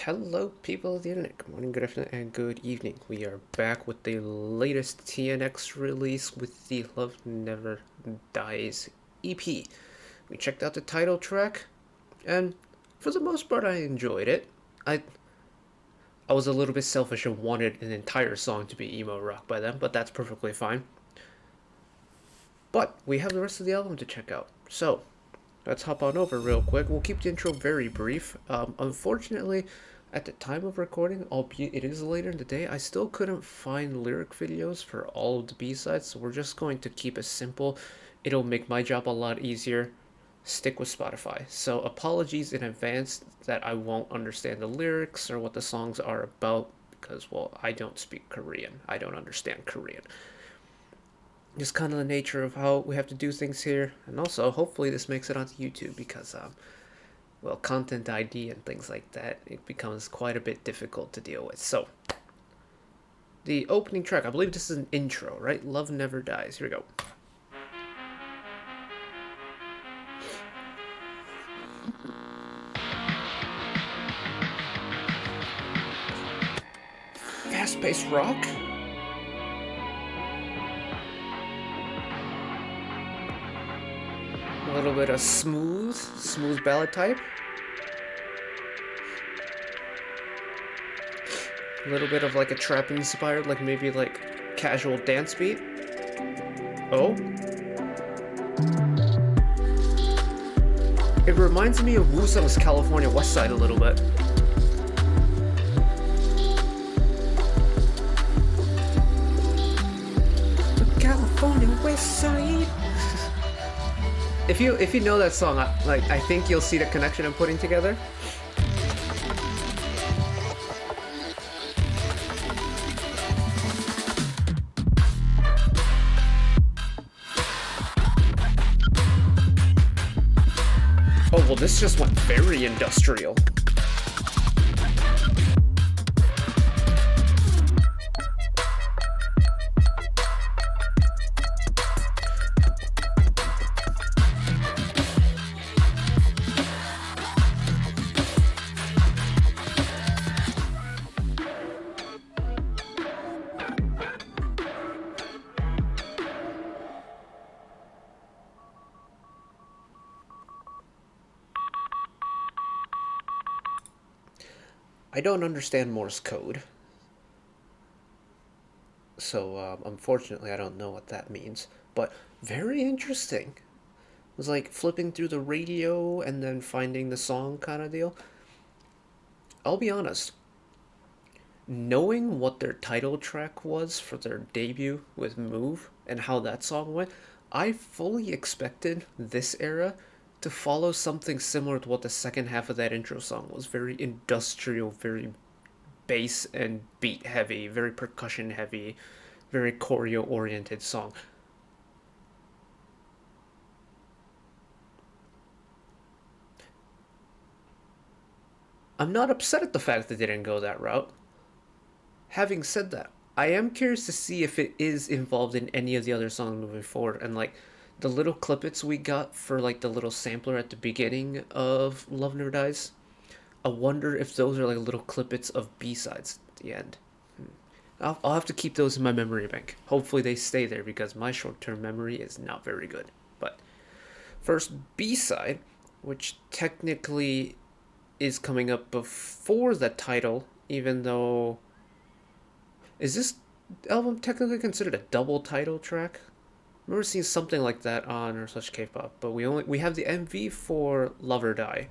Hello, people of the internet. Good morning, good afternoon, and good evening. We are back with the latest TNX release with the Love Never Dies EP. We checked out the title track, and for the most part, I enjoyed it. I was a little bit selfish and wanted an entire song to be emo rock by them, but that's perfectly fine. But we have the rest of the album to check out, so let's hop on over real quick. We'll keep the intro very brief. Unfortunately, at the time of recording, albeit it is later in the day, I still couldn't find lyric videos for all of the B-sides, so we're just going to keep it simple. It'll make my job a lot easier. Stick with Spotify. So apologies in advance that I won't understand the lyrics or what the songs are about because, well, I don't speak Korean. I don't understand Korean. Just kind of the nature of how we have to do things here. And also, hopefully this makes it onto YouTube because, well, content ID and things like that, it becomes quite a bit difficult to deal with. So, the opening track, I believe this is an intro, right? Love Never Dies. Here we go. Fast-paced rock? A little bit of smooth ballad type. A little bit of like a trap inspired, like maybe like casual dance beat. Oh. It reminds me of Woosung's California West Side a little bit. California West Side. If you know that song, I think you'll see the connection I'm putting together. Oh well, this just went very industrial. I don't understand Morse code, so unfortunately I don't know what that means, but very interesting. It was like flipping through the radio and then finding the song kind of deal. I'll be honest, knowing what their title track was for their debut with Move and how that song went, I fully expected this era to follow something similar to what the second half of that intro song was. Very industrial, very bass and beat heavy, very percussion heavy, very choreo oriented song. I'm not upset at the fact that they didn't go that route. Having said that, I am curious to see if it is involved in any of the other songs moving forward, and like the little clippets we got for like the little sampler at the beginning of Love Never Dies, I wonder if those are like little clippets of B-sides at the end. I'll have to keep those in my memory bank. Hopefully they stay there because my short-term memory is not very good. But first B-side, which technically is coming up before the title, even though... Is this album technically considered a double title track? I remember seeing something like that on or such K-pop, but we have the MV for Love or Die.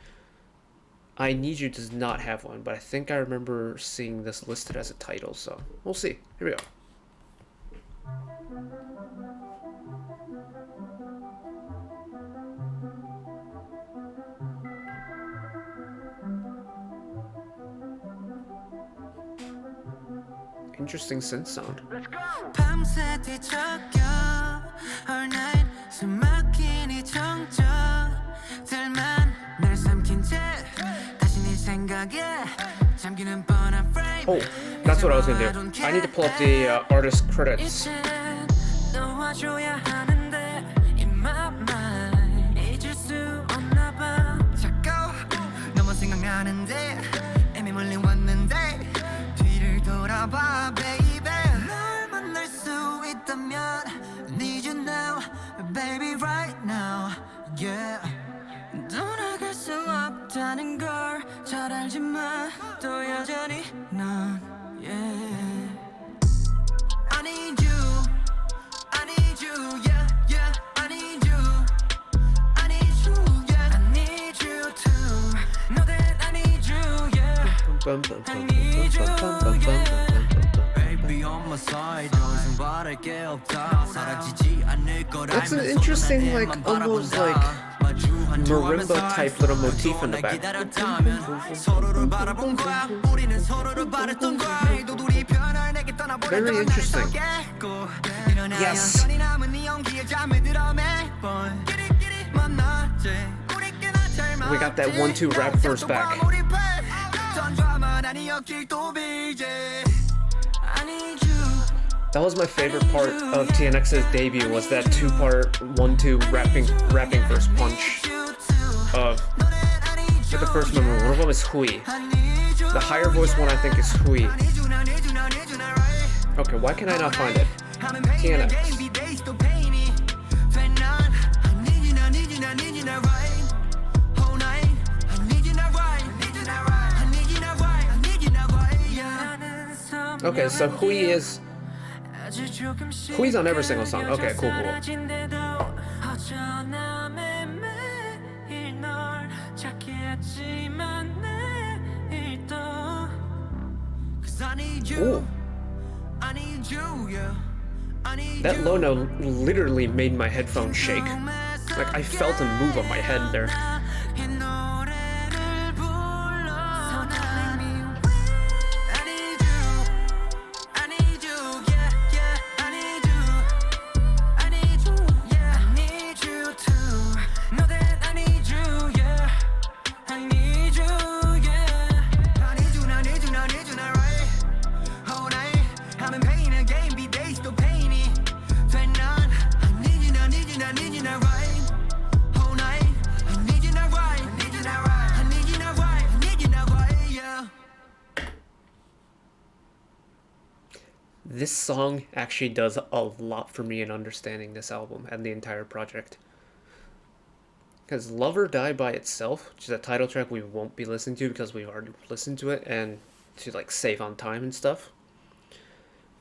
I Need You does not have one, but I think I remember seeing this listed as a title, so we'll see. Here we go. Interesting synth sound. Let's go! Oh, that's what I was gonna do. I need to pull up the artist credits. 생각나는데 애매멀리 알지만 또 여전히 난 yeah. I need you, I need you, yeah, yeah. I need you, I need you, yeah. I need you too. Know that I need you, yeah. I need you, yeah. Baby on my side, 더 이상 바랄 게 없다. 사라지지 않을 걸 알면서. That's an interesting, like, almost like marimba type little motif in the back. Very interesting. Yes. We got that 1-2 rap verse back. That was my favorite part of TNX's debut, was that 2-part 1-2 rapping verse punch of the first member. One of them is Hui. The higher voice one I think is Hui. Okay, why can I not find it? TNX. Okay, so Hui's on every single song. Okay, cool. Ooh. That low note literally made my headphones shake. Like, I felt a move on my head there. This song actually does a lot for me in understanding this album and the entire project. Because Love or Die by itself, which is a title track we won't be listening to because we've already listened to it and to like save on time and stuff.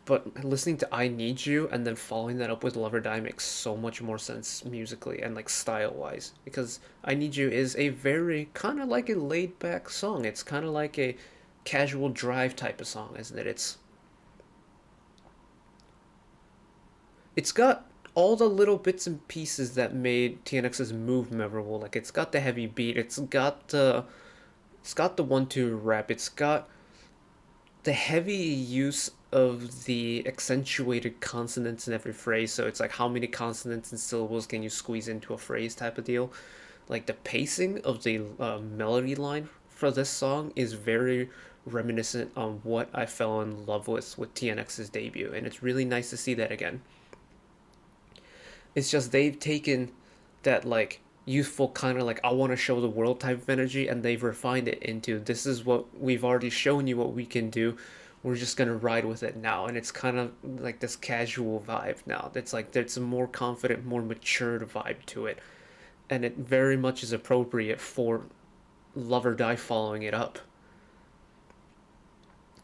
But listening to I Need You and then following that up with Love or Die makes so much more sense musically and like style wise. Because I Need You is a very kind of like a laid back song. It's kind of like a casual drive type of song, isn't it? It's got all the little bits and pieces that made TNX's move memorable. Like, it's got the heavy beat, it's got the 1-2 rap, it's got the heavy use of the accentuated consonants in every phrase. So it's like, how many consonants and syllables can you squeeze into a phrase type of deal. Like, the pacing of the melody line for this song is very reminiscent on what I fell in love with TNX's debut, and it's really nice to see that again. It's just they've taken that like youthful kind of like I want to show the world type of energy, and they've refined it into this is what we've already shown you what we can do. We're just gonna ride with it now, and it's kind of like this casual vibe now. It's like there's a more confident, more matured vibe to it, and it very much is appropriate for Love or Die following it up.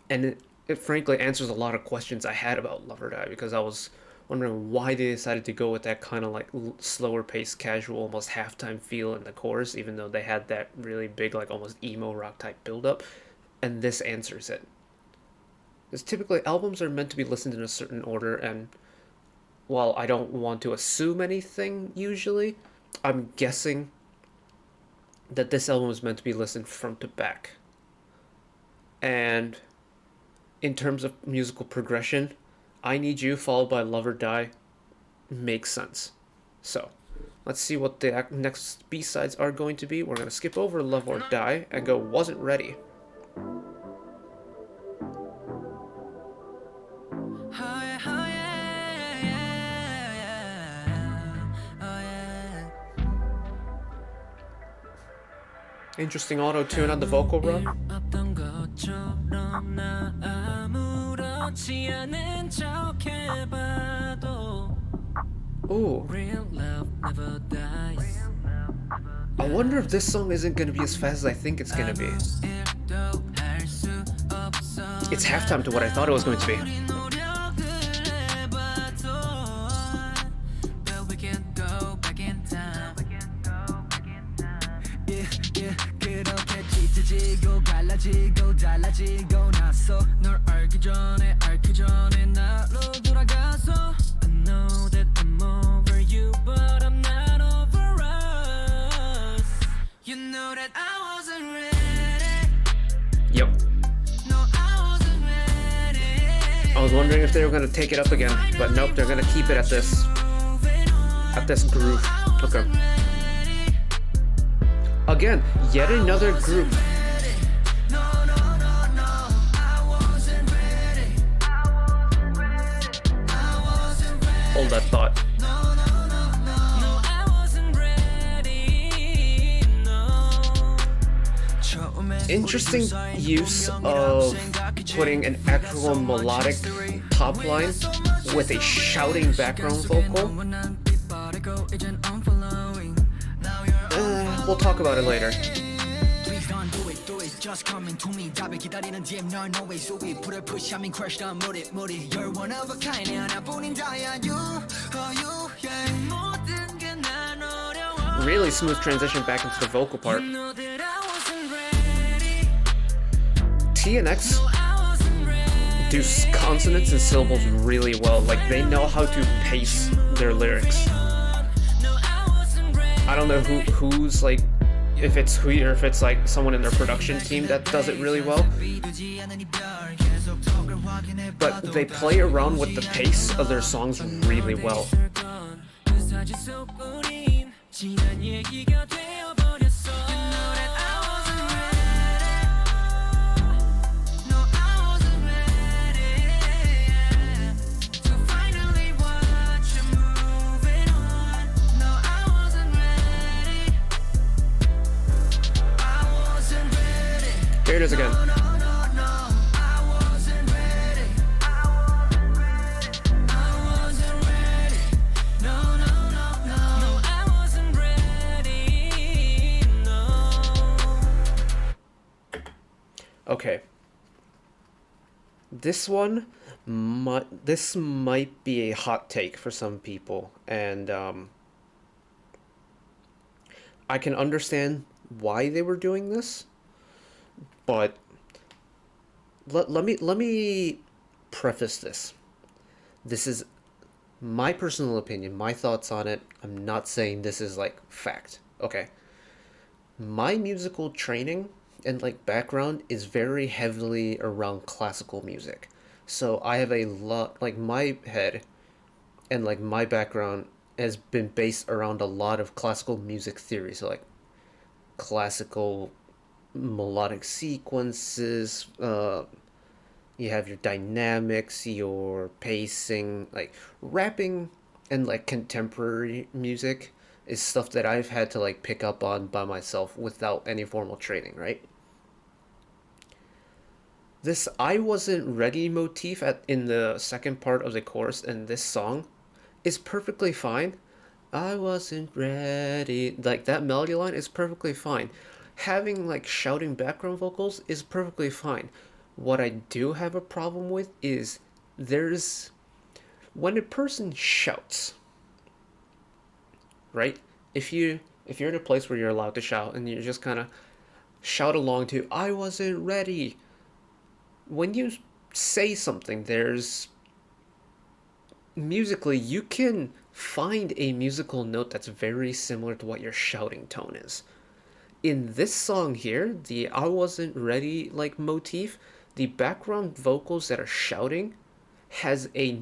And it frankly answers a lot of questions I had about Love or Die, because I was wondering why they decided to go with that kind of like slower paced, casual, almost halftime feel in the chorus, even though they had that really big, like almost emo rock type build up. And this answers it. Because typically albums are meant to be listened in a certain order, and while I don't want to assume anything usually, I'm guessing that this album is meant to be listened front to back. And in terms of musical progression, I Need You followed by Love or Die makes sense. So, let's see what the next B-sides are going to be. We're going to skip over Love or Die and go Wasn't Ready. Interesting auto-tune on the vocal run. Ooh. I wonder if this song isn't gonna be as fast as I think it's gonna be. It's halftime to what I thought it was going to be. 찢어지고 갈라지고 달라지고 나서 널 알기 전에 나로 돌아가서 I know that I'm over you but I'm not over us. You know that I wasn't ready. Yep. No, I wasn't ready. I was wondering if they were gonna take it up again, but nope, they're gonna keep it at this groove. Okay. Again, yet another group. Hold that thought. Interesting use of putting an actual melodic top line with a shouting background vocal. We'll talk about it later. Just coming to me 답을 기다리는 DM 널 no way 속이 불을 push I mean crush down 무리 You're one of a kind 내 하나뿐인 다야 you yeah 모든 게 난 어려워 Really smooth transition back into the vocal part. TNX do consonants and syllables really well. Like, they know how to pace their lyrics. I don't know who's like, if it's who or if it's like someone in their production team that does it really well. But they play around with the pace of their songs really well. Here it is again. Okay. This one, this might be a hot take for some people, and I can understand why they were doing this. But let me preface this. This is my personal opinion, my thoughts on it. I'm not saying this is like fact. Okay. My musical training and like background is very heavily around classical music. So I have a lot, like, my head and like my background has been based around a lot of classical music theory. So like classical melodic sequences, you have your dynamics, your pacing, like rapping and like contemporary music is stuff that I've had to like pick up on by myself without any formal training, right? This "I wasn't ready" motif in the second part of the chorus in this song is perfectly fine. I wasn't ready, like that melody line is perfectly fine. Having like shouting background vocals is perfectly fine. What I do have a problem with is when a person shouts, right? If you're in a place where you're allowed to shout and you just kind of shout along to "I wasn't ready," when you say something, there's musically you can find a musical note that's very similar to what your shouting tone is. In this song here, the "I wasn't ready" like motif, the background vocals that are shouting has a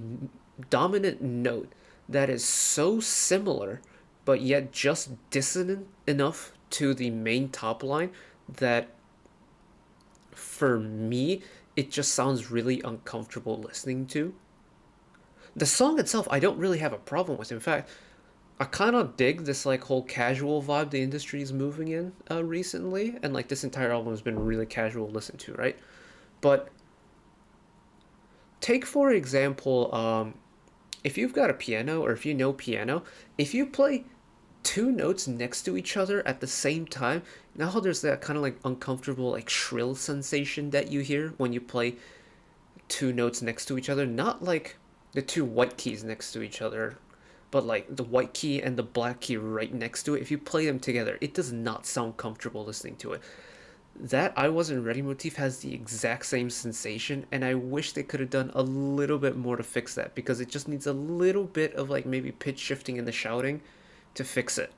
dominant note that is so similar but yet just dissonant enough to the main top line that for me it just sounds really uncomfortable listening to. The song itself I don't really have a problem with. In fact, I kind of dig this like whole casual vibe the industry is moving in recently, and like this entire album has been really casual to listen to, right? But take for example, if you've got a piano or if you know piano, if you play two notes next to each other at the same time. Now how there's that kind of like uncomfortable like shrill sensation that you hear when you play two notes next to each other, not like the two white keys next to each other, but like the white key and the black key right next to it. If you play them together, it does not sound comfortable listening to it. That I Wasn't Ready motif has the exact same sensation, and I wish they could have done a little bit more to fix that, because it just needs a little bit of like maybe pitch shifting in the shouting to fix it.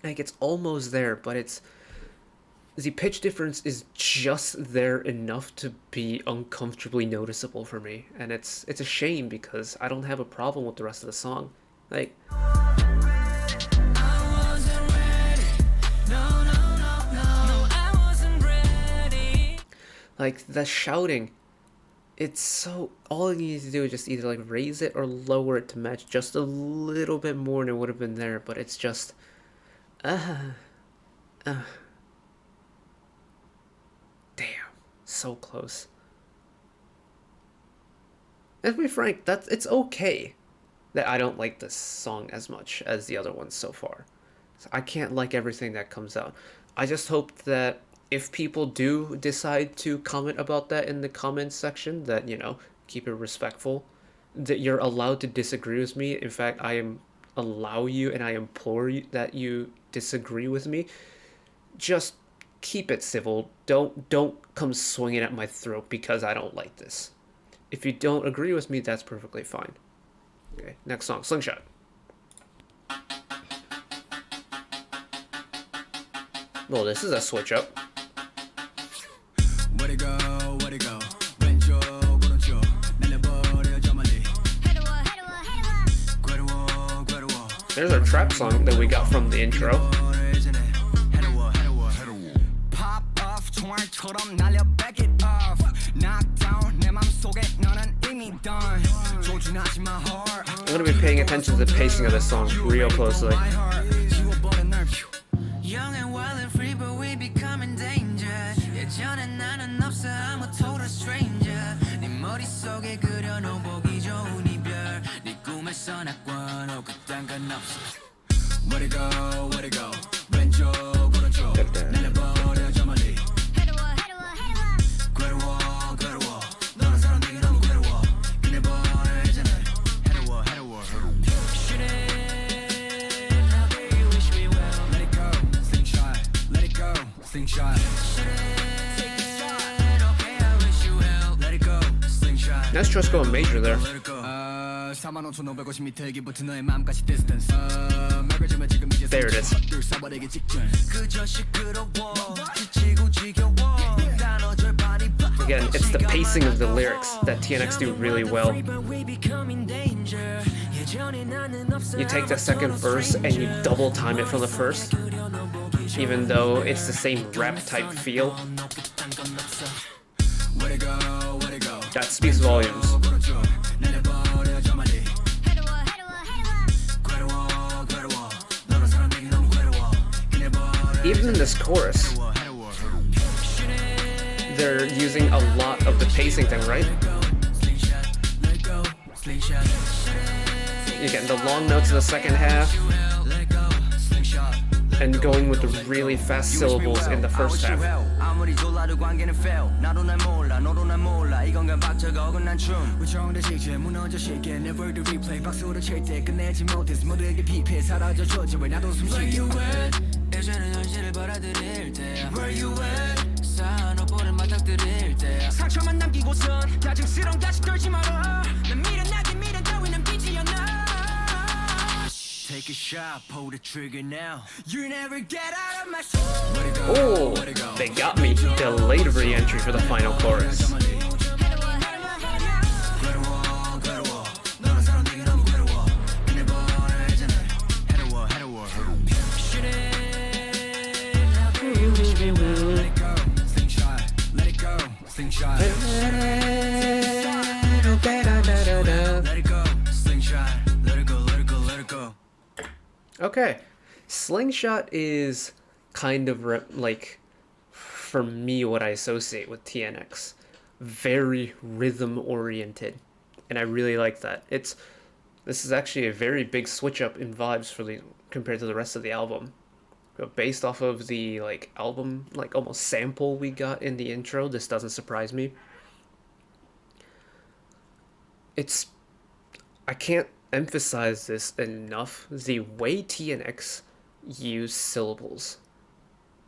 Like it's almost there, but it's the pitch difference is just there enough to be uncomfortably noticeable for me, and it's a shame because I don't have a problem with the rest of the song. Like like the shouting, it's so, all you need to do is just either like raise it or lower it to match just a little bit more and it would have been there, but it's just uh, uh damn, so close. And to be frank, that's, it's okay that I don't like this song as much as the other ones so far. So I can't like everything that comes out. I just hope that if people do decide to comment about that in the comments section, that, you know, keep it respectful, that you're allowed to disagree with me. In fact, I am allow you and I implore you that you disagree with me. Just keep it civil. Don't come swinging at my throat because I don't like this. If you don't agree with me, that's perfectly fine. Okay, next song, Slingshot. Well, this is a switch up. Where'd it go? Where'd it go? 왼쪽 오른쪽 날려버려 저 멀리 괴로워 괴로워 There's our trap song that we got from the intro. Pop off 총알처럼 날려 back it off knock down 내 맘속에 너는 이미 done 조준하지 마 heart I'm gonna be paying attention to the pacing of this song real closely. Young and wild and free, but we becoming danger. 예전에 나는 없어 아무 total stranger. 네 머릿속에 그려놓은 보기 좋은 이별. 네 꿈에서 낙관하고 그딴 건 없어. Where'd it go? Where'd it go? 왼쪽 오른쪽 날려버려 저 멀리. 괴로워 괴로워 너는 사람들이 너무 괴로워. 끝내버려 이제는 해로워 해로워 해로워. Shoot it, how big you wish we will. Let it go, slingshot. Let it go, slingshot. Shoot it, take a shot. Okay, I wish you will. Let it go, slingshot. Nice choice going major there. Let it go. 45,550m 기부터 너의 맘까지 distance. 맑아지면 지금 이제 There it is. 쏴버리기 직전. 그저 시끄러워. 지치고 지겨워. 단어 절반이 Again, it's the pacing of the lyrics that TNX do really well. You take the second verse and you double time it from the first, even though it's the same rap type feel. That speaks volumes. Even in this chorus, they're using a lot of the pacing thing, right? You get the long notes in the second half, and going with the really fast syllables in the first half. 상처만 남기고선 다짐스러운 가시 떨지 마라 난 미련하게 미련 따위는 빛이 않아 Take a shot, pull the trigger now You never get out of my soul Oh, they got me. Delayed re-entry for the final chorus. Slingshot. Let it go, slingshot. Let it go, let it go, let it go. Okay, Slingshot is kind of like, for me, what I associate with TNX. Very rhythm oriented, and I really like that. This is actually a very big switch up in vibes for the compared to the rest of the album. Based off of the like album like almost sample we got in the intro, this doesn't surprise me. It's I can't emphasize this enough. The way TNX use syllables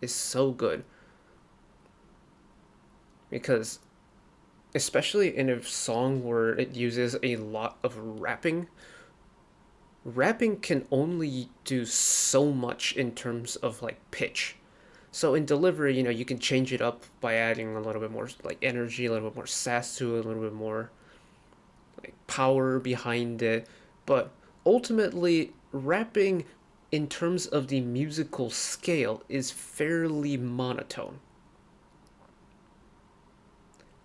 is so good because especially in a song where it uses a lot of rapping can only do so much in terms of like pitch. So in delivery, you can change it up by adding a little bit more like energy, a little bit more sass to it, a little bit more like power behind it. But ultimately, rapping in terms of the musical scale is fairly monotone.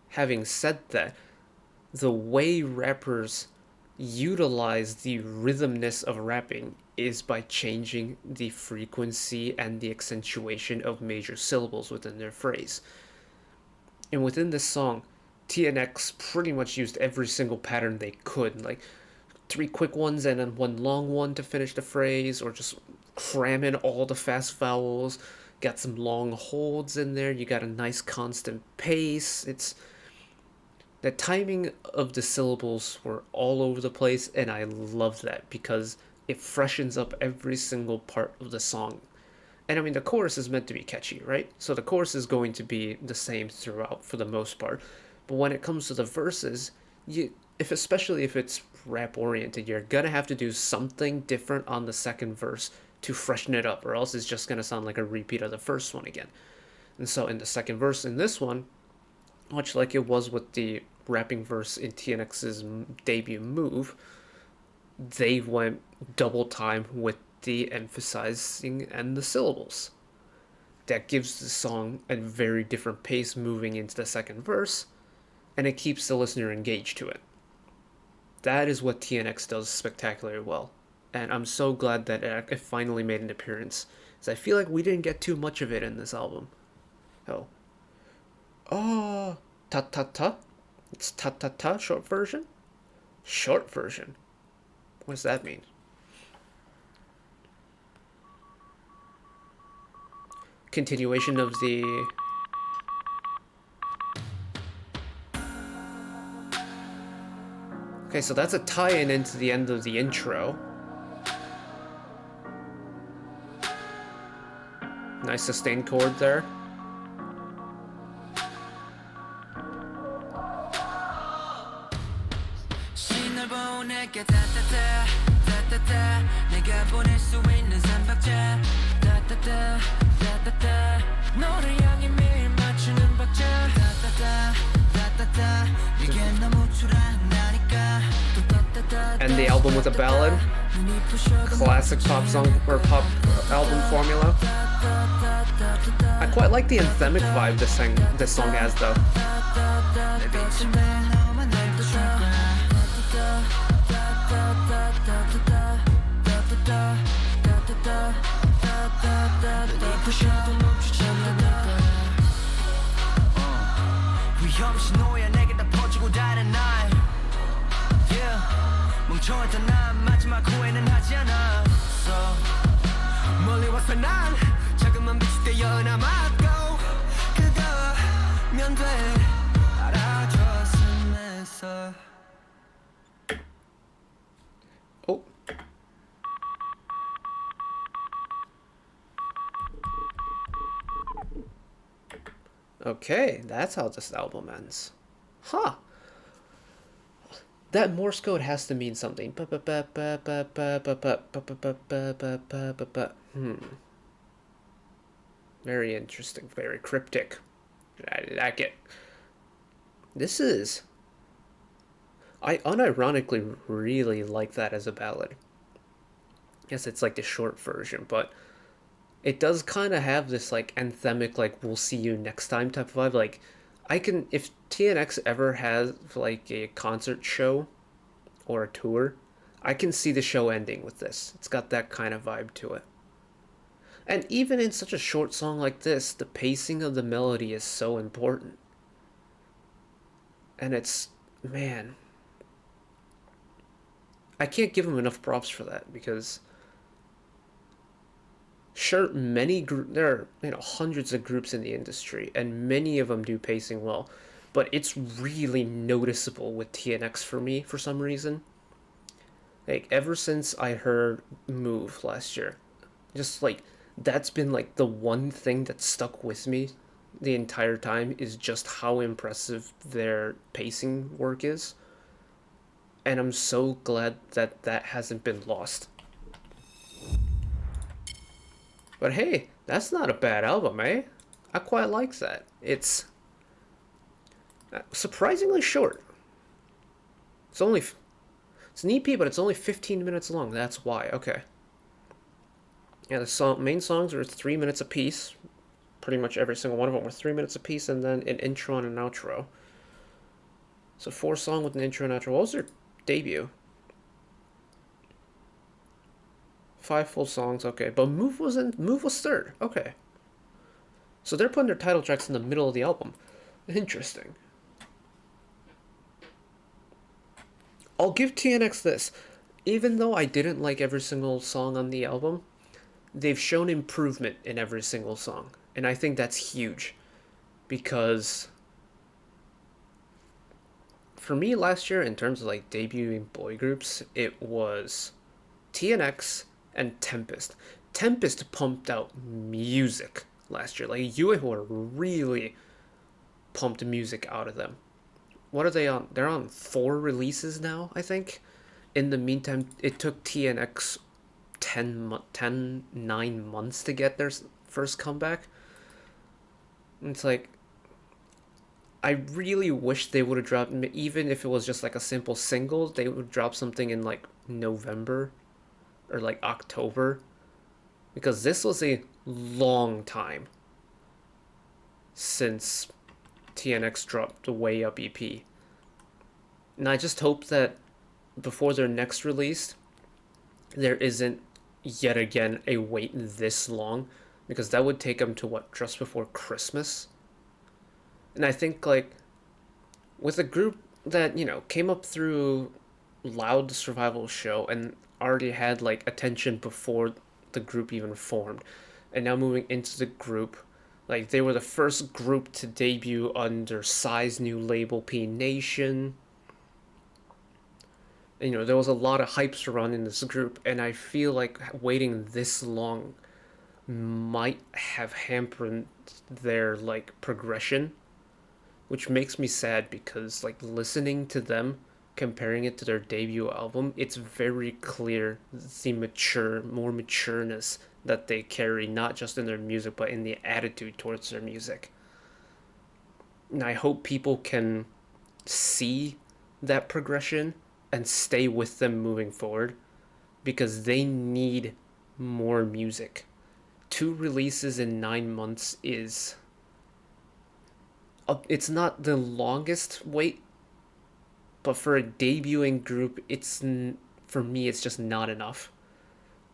Having said that, the way rappers utilize the rhythmness of rapping is by changing the frequency and the accentuation of major syllables within their phrase. And within this song, TNX pretty much used every single pattern they could, like three quick ones and then one long one to finish the phrase, or just cram in all the fast vowels. Got some long holds in there. You got a nice constant pace. It's the timing of the syllables were all over the place, and I love that because it freshens up every single part of the song. And I mean, the chorus is meant to be catchy, right? So the chorus is going to be the same throughout for the most part. But when it comes to the verses, especially if it's rap oriented, you're gonna have to do something different on the second verse to freshen it up, or else it's just gonna sound like a repeat of the first one again. And so in the second verse in this one, much like it was with the rapping verse in TNX's debut move, they went double time with the emphasizing and the syllables. That gives the song a very different pace moving into the second verse, and it keeps the listener engaged to it. That is what TNX does spectacularly well, and I'm so glad that it finally made an appearance, because I feel like we didn't get too much of it in this album. Oh. Oh, ta ta ta. It's ta ta ta, short version? Short version? What does that mean? Continuation of the... Okay, so that's a tie-in into the end of the intro. Nice sustained chord there. And the album with a ballad. Classic pop song or pop album formula. I quite like the anthemic vibe this song has though. 멈춰있던 난 마지막 후회는 하지 않았어 멀리 와서 난 자그만 빛이 되어 남았고 그거면 돼 알아줬음 했어 Oh. Okay, that's how this album ends. Huh. That Morse code has to mean something. Very interesting, very cryptic. I like it. I unironically really like that as a ballad. Yes, it's like the short version, but it does kind of have this like anthemic, like we'll see you next time type of vibe. Like, if TNX ever has like a concert show or a tour, I can see the show ending with this. It's got that kind of vibe to it. And even in such a short song like this, the pacing of the melody is so important. And man, I can't give him enough props for that because Sure, there are hundreds of groups in the industry, and many of them do pacing well, but it's really noticeable with TNX for me for some reason. Like ever since I heard Move last year, just like that's been like the one thing that stuck with me the entire time is just how impressive their pacing work is, and I'm so glad that that hasn't been lost. But hey, that's not a bad album, eh? I quite like that. It's surprisingly short. It's only it's an EP, but it's only 15 minutes long. That's why. Okay. Yeah, main songs are 3 minutes apiece. Pretty much every single one of them were 3 minutes apiece, and then an intro and an outro. So 4 songs with an intro and outro. What was their debut? 5 full songs. Okay, but Move was third. Okay. So they're putting their title tracks in the middle of the album. Interesting. I'll give TNX this. Even though I didn't like every single song on the album, they've shown improvement in every single song. And I think that's huge. Because for me last year, in terms of like debuting boy groups, it was TNX and Tempest. Tempest pumped out music last year. Like Yuehua really pumped music out of them. What are they on? They're on 4 releases now, I think. In the meantime, it took TNX 9 months to get their first comeback. It's like, I really wish they would have dropped, even if it was just like a simple single, they would drop something in like November or like October. Because this was a long time since TNX dropped the Way Up EP. And I just hope that before their next release, there isn't yet again a wait this long, because that would take them to what, just before Christmas. And I think like with a group that came up through Loud Survival Show and already had like attention before the group even formed, and now moving into the group, like they were the first group to debut under Psy's new label P Nation. There was a lot of hype surrounding this group, and I feel like waiting this long might have hampered their like progression, which makes me sad because like listening to them, comparing it to their debut album, it's very clear the more matureness that they carry, not just in their music but in the attitude towards their music. And I hope people can see that progression and stay with them moving forward, because they need more music. 2 releases in 9 months is it's not the longest wait, but for a debuting group, for me it's just not enough.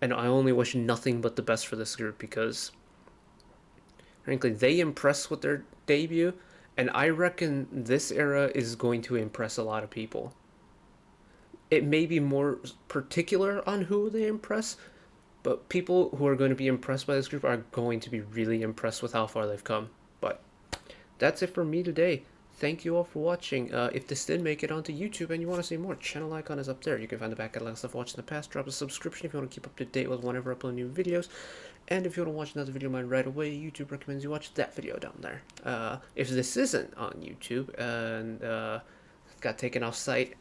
And I only wish nothing but the best for this group, because frankly they impress with their debut, and I reckon this era is going to impress a lot of people. It may be more particular on who they impress, but people who are going to be impressed by this group are going to be really impressed with how far they've come. But that's it for me today. Thank you all for watching. If this did make it onto YouTube and you want to see more, channel icon is up there. You can find the back catalog stuff watched in the past. Drop a subscription if you want to keep up to date with whenever I upload new videos. And if you want to watch another video of mine right away, YouTube recommends you watch that video down there. If this isn't on YouTube and got taken off site,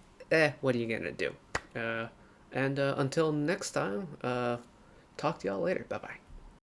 what are you gonna do? And until next time, talk to y'all later. Bye bye.